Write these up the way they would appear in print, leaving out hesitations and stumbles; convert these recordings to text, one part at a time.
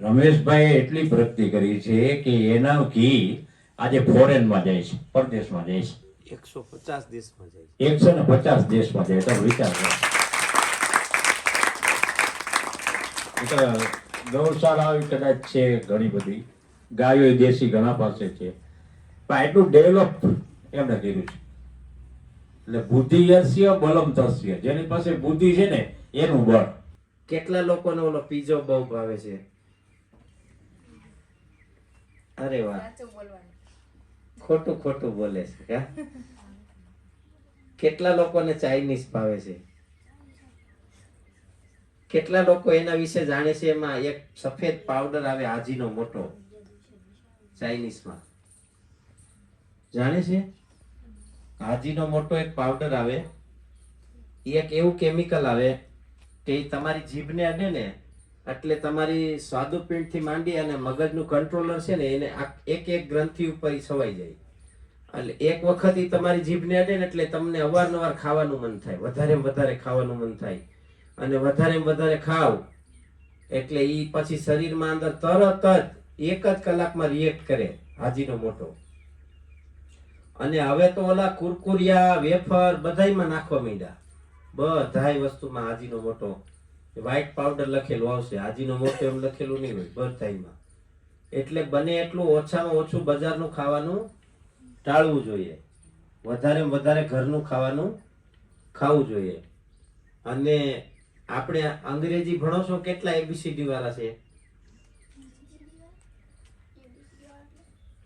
રમેશભાઈએ એટલી પ્રગતિ કરી છે કે એના ઘી આજે ફોરેનમાં જાય છે, પરદેશમાં જાય છે, 150 દેશમાં જાય 150 દેશમાં જાય. તમે વિચાર કરો. એટલે ગૌશાળા આવી કદાચ છે ઘણી બધી, ગાયો દેશી ઘણા પાસે છે, પણ એટલું ડેવલપ એમણે કર્યું છે. એટલે બુદ્ધિ યસ્ય બલમ તસ્ય, જેની પાસે બુદ્ધિ છે ને એનું બળ. કેટલા લોકોને ઓલો પીઝો બહુ ભાવે છે? અરે વાહ, ખોટું ખોટું બોલે છે કા? કેટલા લોકોને ચાઇનીઝ ભાવે છે? કેટલા લોકો એના વિશે જાણે છે? એમાં એક સફેદ પાવડર આવે આજીનો મોટો, ચાઇનીઝમાં જાણે છે? આજીનો મોટો એક પાવડર આવે, એક એવું કેમિકલ આવે કે તમારી જીભને અડે ને એટલે તમારી સ્વાદુપિંડ થી માંડી અને મગજનું કંટ્રોલર છે ને એને એક એક ગ્રંથિ ઉપર છવાઈ જાય. એટલે એક વખત ઈ તમારી જીભને અડે ને એટલે તમને અવારનવાર ખાવાનું મન થાય, વધારે વધારે ખાવાનું મન થાય, અને વધારે વધારે ખાવ એટલે ઈ પછી શરીરમાં અંદર તરત જ 1 જ કલાકમાં રિએક્ટ કરે હાજીનો મોટો. અને હવે તો ઓલા કુરકુરિયા વેફર બધાયમાં નાખવા માંડ્યા, બધાય વસ્તુમાં હાજીનો મોટો વ્હાઈટ પાવડર લખેલું આવશે, હાજીનો મોટો એમ લખેલું નહીં હોય બધાયમાં. એટલે બને એટલું ઓછામાં ઓછું બજારનું ખાવાનું ટાળવું જોઈએ, વધારે વધારે ઘરનું ખાવાનું ખાવું જોઈએ. અને આપણે અંગ્રેજી ભણો છો, કેટલા એબીસીડી વાળા છે?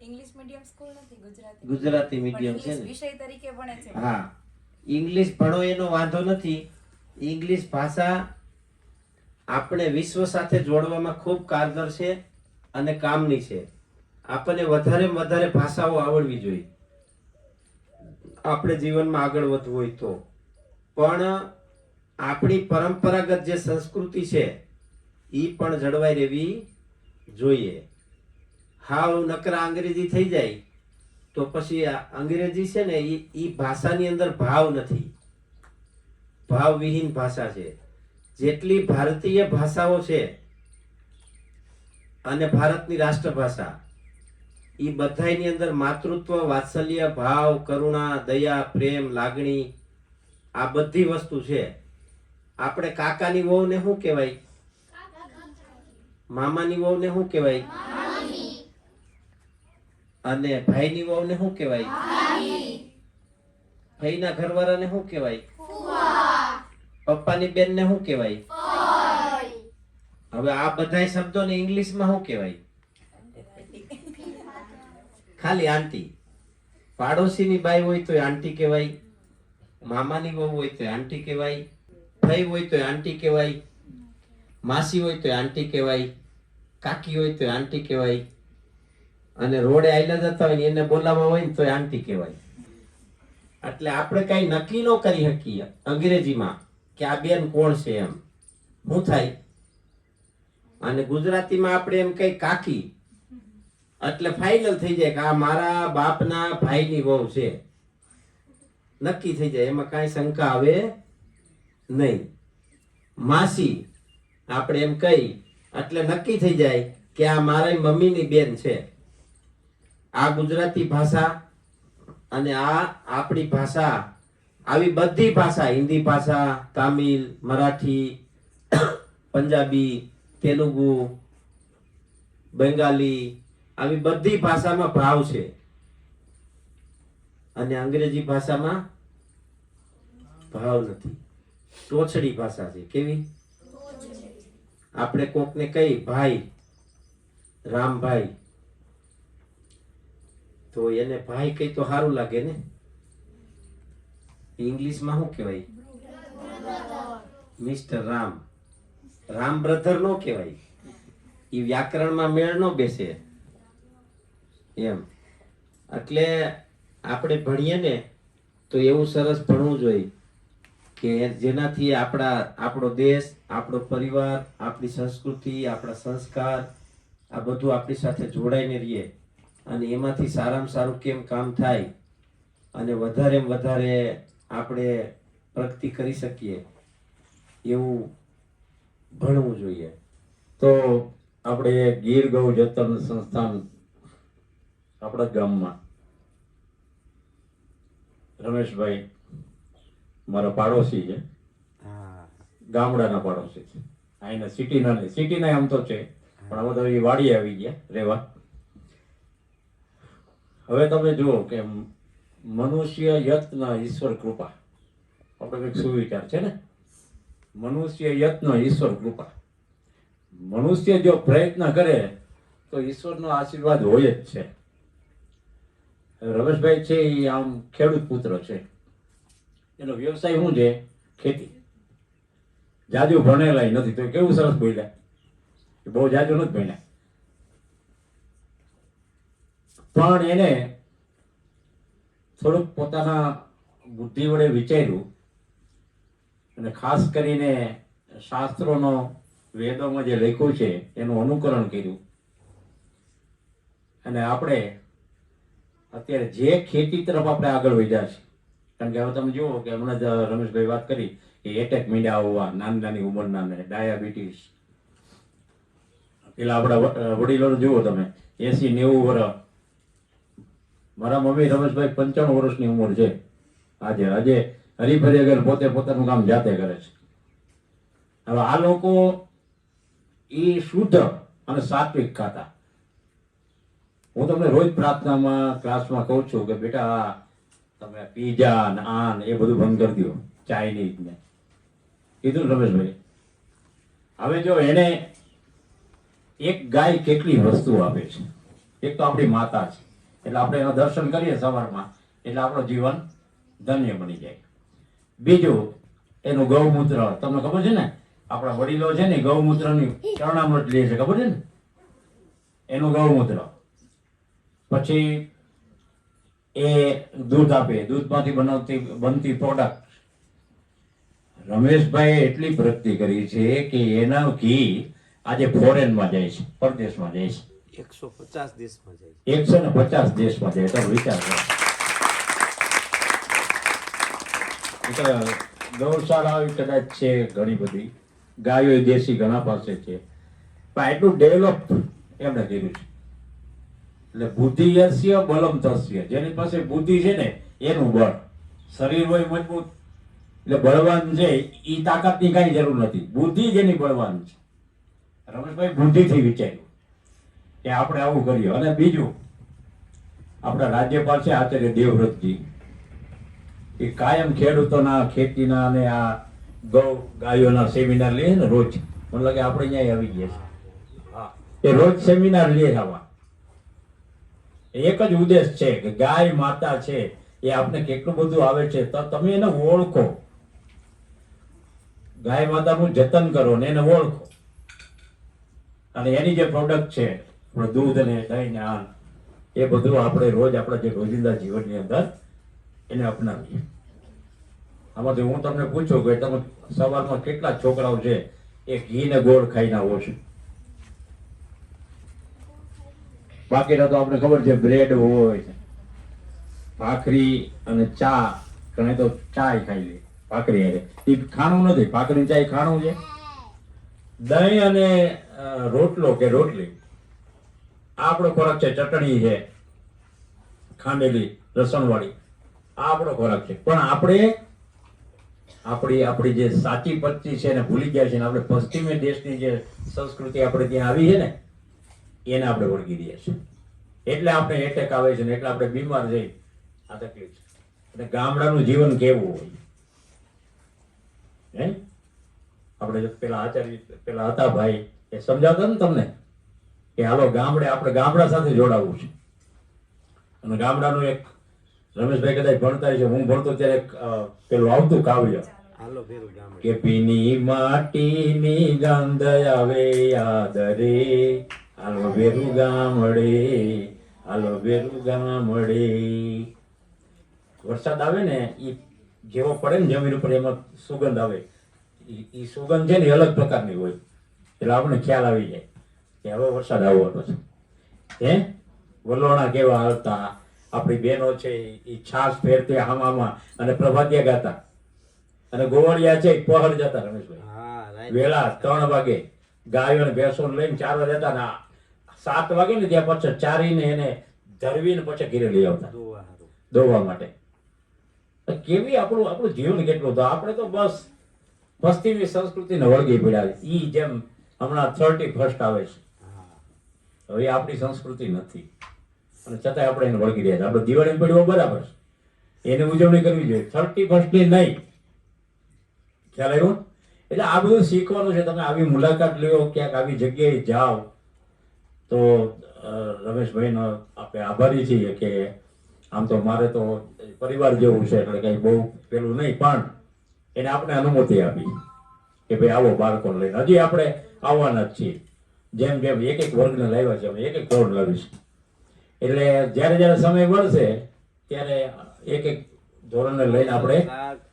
ઇંગ્લિશ મીડિયમ સ્કૂલ નથી, ગુજરાતી મીડિયમ છે ને? વિષય તરીકે ભણે છે. હા, ઇંગ્લિશ ભણો એનો વાંધો નથી. ઇંગ્લિશ ભાષા આપણે વિશ્વ સાથે જોડવામાં ખૂબ કારગર છે અને કામની છે. આપણને વધારે વધારે ભાષાઓ આવડવી જોઈએ આપણે જીવનમાં આગળ વધવું હોય તો. પણ આપણી પરંપરાગત જે સંસ્કૃતિ છે ઈ પણ જળવાઈ રહેવી જોઈએ. હાવ નકરા અંગ્રેજી થઈ જાય તો પછી અંગ્રેજી છે ને ઈ ભાષાની અંદર ભાવ નથી, ભાવવિહીન ભાષા છે. જેટલી ભારતીય ભાષાઓ છે અને ભારતની રાષ્ટ્રભાષા, ઈ બધાયની અંદર માતૃત્વ, વાત્સલ્ય, ભાવ, કરુણા, દયા, પ્રેમ, લાગણી આ બધી વસ્તુ છે. આપણે કાકાની વહુને શું કહેવાય? મામાની વહુને શું કહેવાય? અને ભાઈની વહુને શું કહેવાય? ભાઈના ઘરવાળાને શું કહેવાય? પપ્પાની બેનને શું કહેવાય? હવે આ બધા શબ્દોને ઇંગ્લિશમાં શું કહેવાય? ખાલી આંટી. પાડોશીની બાઈ હોય તો આંટી કહેવાય, મામાની વહુ હોય તો આંટી કહેવાય, ભાઈ હોય તો આંટી કહેવાય, માસી હોય તો આંટી કહેવાય, કાકી હોય તો આંટી કહેવાય, અને રોડે આયલા જતા હોય ને એને બોલાવવા હોય ને તો આંટી કહેવાય. એટલે આપણે કઈ નક્કી ન કરી શકીએ અંગ્રેજીમાં કે આ બેન કોણ છે એમ શું થાય. અને ગુજરાતીમાં આપણે એમ કઈ કાકી એટલે ફાઇનલ થઈ જાય કે આ મારા બાપના ભાઈની વહુ છે, નક્કી થઈ જાય, એમાં કઈ શંકા આવે નહીં. માસી આપણે એમ કહી એટલે નક્કી થઈ જાય કે આ મારી મમ્મીની બેન છે. આ ગુજરાતી ભાષા અને આ આપણી ભાષા, આવી બધી ભાષા, હિન્દી ભાષા, તામિલ, મરાઠી, પંજાબી, તેલુગુ, બેંગાલી, આવી બધી ભાષામાં ભાવ છે. અને અંગ્રેજી ભાષામાં ભાવ નથી, ટોચડી ભાષા છે. કેવી? આપણે કોકને કઈ ભાઈ, રામભાઈ, તો એને ભાઈ કઈ તો સારું લાગે ને. ઇંગ્લિશમાં શું કહેવાય? મિસ્ટર રામ. રામ બ્રધર નો કહેવાય, એ વ્યાકરણમાં મેળ નો બેસે એમ. એટલે આપણે ભણીએ ને તો એવું સરસ ભણવું જોઈએ કે જેનાથી આપણો દેશ, આપણો પરિવાર, આપણી સંસ્કૃતિ, આપણા સંસ્કાર આ બધું આપણી સાથે જોડાઈને રહીએ અને એમાંથી સારામાં સારું કેમ કામ થાય અને વધારે વધારે આપણે પ્રગતિ કરી શકીએ એવું ભણવું જોઈએ. તો આપણે ગીર ગૌ જતન સંસ્થાન આપણા ગામમાં રમેશભાઈ મારા પાડોશી છે, હા ગામડાના પાડોશી છે, અહીંના સિટીના નહીં, સિટીના આમ તો છે પણ હવે તો એ વાડી આવી ગયા રહેવા. હવે તમે જુઓ કે મનુષ્ય યત્ન ઈશ્વર કૃપા, આપણે કંઈક સુવિચાર છે ને, મનુષ્ય યત્ન ઈશ્વર કૃપા. મનુષ્ય જો પ્રયત્ન કરે તો ઈશ્વરનો આશીર્વાદ હોય જ છે. રમેશભાઈ છે એ આમ ખેડૂત પુત્ર છે, એનો વ્યવસાય શું છે? ખેતી. જાજુ ભણેલા નથી તો કેવું સરસ બોલ્યા, બહુ જાજુ નથી ભણ્યા, પણ એને થોડુંક પોતાના બુદ્ધિ વડે વિચાર્યું અને ખાસ કરીને શાસ્ત્રોનો, વેદોમાં જે લખ્યું છે એનું અનુકરણ કર્યું. અને આપણે અત્યારે જે ખેતી તરફ આપણે આગળ વધ્યા છે, કારણ કે હવે તમે જુઓ કે હમણાં જ રમેશભાઈ વાત કરી કે એટેક મીંડા આવવા નાની નાની ઉંમરના ને ડાયાબિટીસ. પેલા આપણા વડીલોને જુઓ તમે 80-90 વર્ષ, મારા મમ્મી રમેશભાઈ 95 વર્ષની ઉંમર છે આજે હરીફરી આગળ પોતે પોતાનું કામ જાતે કરે છે. હવે આ લોકો એ શુદ્ધ અને સાત્વિક ખાતા. હું તમને રોજ પ્રાર્થનામાં ક્લાસમાં કહું છું કે બેટા તમે પીઝા ને આન એ બધું બંધ કરી દો, ચાઇનીઝ ને. કીધું ને રમેશભાઈ. હવે જો એને એક ગાય કેટલી વસ્તુ આપે છે. એક તો આપણી માતા છે, એટલે આપણે એના દર્શન કરીએ સવારમાં એટલે આપણું જીવન ધન્ય બની જાય. બીજું એનું ગૌમૂત્ર, તમને ખબર છે ને, આપણા વડીલો છે ને ગૌમૂત્રની ચરણામૃત લે છે, ખબર છે ને, એનું ગૌમૂત્ર. પછી એ દૂધ આપે, દૂધમાંથી બનતી પ્રોડક્ટ. રમેશભાઈ એટલી પ્રગતિ કરી છે કે એના ઘી આજે ફોરેનમાં જાય છે, પરદેશમાં જાય છે. 150 દેશમાં જાય, 150 દેશમાં જાય. તો વિચાર કરો. ગૌશાળા કદાચ છે ઘણી બધી, ગાયો દેશી ઘણા પાસે છે, પણ એટલું ડેવલપ એમને કર્યું છે. એટલે બુદ્ધિ યસ્ય બલમ તસ્ય. જેની પાસે બુદ્ધિ છે ને એનું બળ. શરીર હોય મજબૂત એટલે બળવાન છે, એ તાકાતની કાંઈ જરૂર નથી. બુદ્ધિ જેની બળવાન છે. રમેશભાઈ બુદ્ધિથી વિચાર્યું કે આપણે આવું કરીએ. અને બીજું આપણા રાજ્યપાલ છે આચાર્ય દેવવ્રતજી, એ કાયમ ખેડૂતોના, ખેતીના અને આ ગાયોના સેમિનાર લે ને રોજ. મને લાગે આપણે અહીંયા આવી ગયા છે. હા, એ રોજ સેમિનાર લે આવા. એક જ ઉદ્દેશ છે કે ગાય માતા છે એ આપણે કેટલું બધું આવે છે તો તમે એને ઓળખો, ગાય માતાનું જતન કરો ને એને ઓળખો. અને એની જે પ્રોડક્ટ છે દૂધ ને દહીં ને આ એ બધું આપણે રોજ આપણા જે રોજિંદા જીવનની અંદર એને અપનાવીએ. આમાંથી હું તમને પૂછું કે તમે સવારમાં કેટલા છોકરાઓ છે એ ઘી ને ગોળ ખાઈને આવો છો? બાકીના તો આપણે ખબર છે બ્રેડ હોય, ભાખરી અને ચા. ઘણા તો ચાય ખાઈ લે ભાખરી હારે. એ ખાણું નથી, ભાખરી ચાય ખાણું છે. દહીં અને રોટલો કે રોટલી આ આપણો ખોરાક છે. ચટણી છે ખાંડેલી લસણવાળી, આ આપણો ખોરાક છે. પણ આપણે આપણી જે સાચી પત્તી છે એને ભૂલી ગયા છે ને આપણે પશ્ચિમી દેશની જે સંસ્કૃતિ આપણે ત્યાં આવી છે ને એને આપણે વળગી દઈએ છીએ. એટલે આપણે એટેક આવે છે ને એટલે આપણે બીમાર જઈ આ તકલીફ છે. એટલે ગામડાનું જીવન કેવું હોય હે? આપણે પેલા આચાર્ય પેલા હતા ભાઈ એ સમજાવતા ને તમને કે હાલો આપણે ગામડા સાથે જોડાવવું છે. અને ગામડાનું એક રમેશભાઈ કદાચ ભણતા છે, હું ભણતો ત્યારે પેલું આવતું કાવ્ય કે પીની માટીની ગંધ આવે યાદ રે, હાલો વેરું ગામડે, હાલો વેરું ગામડે. વરસાદ આવે ને એ જેવો પડે ને જમીન ઉપર એમાં સુગંધ આવે. એ સુગંધ છે ને અલગ પ્રકારની હોય એટલે આપણે ખ્યાલ આવી જાય કે હવે વરસાદ આવવાનો છે. હે વલોણા કેવા આવતા, આપણી બહેનો છે એ છાસ ફેરતી હામામાં અને પ્રભાતિયા ગાતા, અને ગોવાળિયા છે પહોર જતા રમેશભાઈ વેલા 3 વાગે ગાયો અને ભેંસો લઈને 4 વાગે જતા ને 7 વાગે ને ત્યાં પછી ચારીને એને ધરવીને પછી ઘરે લઈ આવતા દોવા માટે. તો કેવી આપણું જીવન કેટલું હતું. આપણે તો બસ પશ્ચિમી સંસ્કૃતિને વળગી પડ્યા. ઈ જેમ હમણાં 31st આવે છે, હવે આપણી સંસ્કૃતિ નથી અને છતાંય આપણે એને વળગી રહ્યા છે. આપણે દિવાળી પડ્યો બરાબર છે, એની ઉજવણી કરવી જોઈએ, 31st ની નહીં. ખ્યાલ આવ્યો? એટલે આ બધું શીખવાનું છે. તમે આવી મુલાકાત લ્યો, ક્યાંક આવી જગ્યાએ જાઓ તો રમેશભાઈનો આપણે આભારી છીએ કે આમ તો મારે તો પરિવાર જેવું છે એટલે કઈ બહુ પેલું નહીં, પણ એને આપણે અનુમતિ આપી કે ભાઈ આવો બાળકોને લઈને. હજી આપણે આવવાના જ છીએ. જેમ જેમ એક વર્ગને લાવ્યા છે, અમે એક ધોરણ લાવીશું. એટલે જ્યારે જ્યારે સમય મળશે ત્યારે એક ધોરણને લઈને આપણે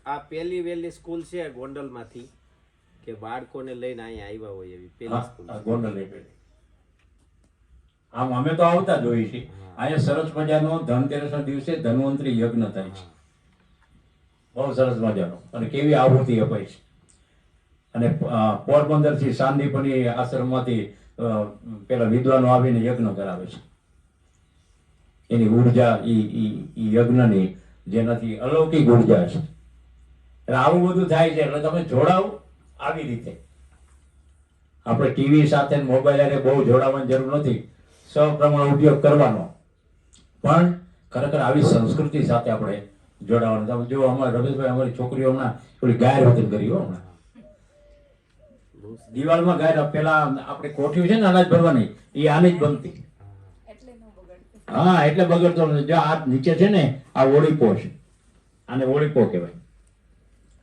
આ પહેલી વહેલી સ્કૂલ છે ગોંડલમાંથી કે બાળકોને લઈને અહીંયા આવ્યા હોય એવી પહેલી સ્કૂલ છે. ગોંડલ નહીં પેલી. આમ અમે તો આવતા જ હોઈએ છીએ. અહીંયા સરસ મજાનો ધનતેરસના દિવસે ધન્વંતરી યજ્ઞ થાય છે, બહુ સરસ મજાનો, અને કેવી આહુતિ અપાય છે. અને પોરબંદર થી સાંદીપની આશ્રમમાંથી પેલા વિદ્વાનો આવીને યજ્ઞ કરાવે છે. એની ઉર્જા ઈ યજ્ઞની જેનાથી અલૌકિક ઉર્જા છે. એટલે આવું બધું થાય છે. એટલે તમે જોડાવ આવી રીતે. આપણે ટીવી સાથે મોબાઈલ સાથે બહુ જોડાવાની જરૂર નથી, સપ્રમાણ ઉપયોગ કરવાનો, પણ ખરેખર આવી સંસ્કૃતિ સાથે આપણે જોડાવાનું. તમે જો અમારા રમેશભાઈ, અમારી છોકરીઓ હમણાં થોડી ગાયર વતન કરી હો. હમણાં દિવાળમાં ગાયર, પેલા આપણે કોઠીઓ છે ને અનાજ ભરવાની, એ આની જ બનતી. એટલે ન બગડતું. હા, એટલે બગડતો નથી. જો આ નીચે છે ને આ ઓળીપો છે, આને ઓળીપો કહેવાય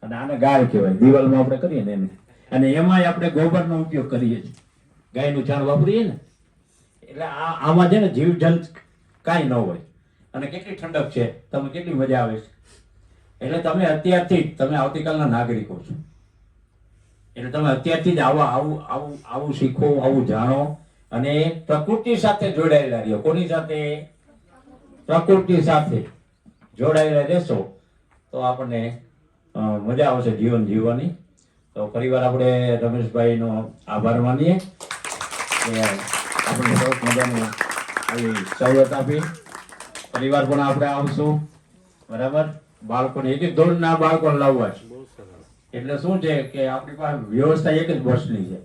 અને આને ગાય કહેવાય. દિવાળમાં આપણે કરીએ ને એને, અને એમાંય આપણે ગોબરનો ઉપયોગ કરીએ છીએ, ગાયનું છાણ વાપરીએ ને. એટલે આમાં છે ને જીવજંત કાંઈ ન હોય. અને કેટલી ઠંડક છે, તમે કેટલી મજા આવે છે. એટલે તમે અત્યારથી જ, તમે આવતીકાલના નાગરિકો છો, એટલે તમે અત્યારથી જ આવું શીખો, આવું જાણો અને પ્રકૃતિ સાથે જોડાયેલા રહ્યો. કોની સાથે? પ્રકૃતિ સાથે જોડાયેલા રહેશો તો આપણને મજા આવશે જીવન જીવવાની. તો ફરીવાર આપણે રમેશભાઈનો આભાર માનીએ કે આપણે સરસ મજાનું આવી સવલત આપી. પરિવાર પણ આપણે આવશું, બરાબર. બાળકોને એક ધોરણના બાળકોને લાવવા છે. એટલે શું છે કે આપણી પાસે વ્યવસ્થા એક જ બસની છે.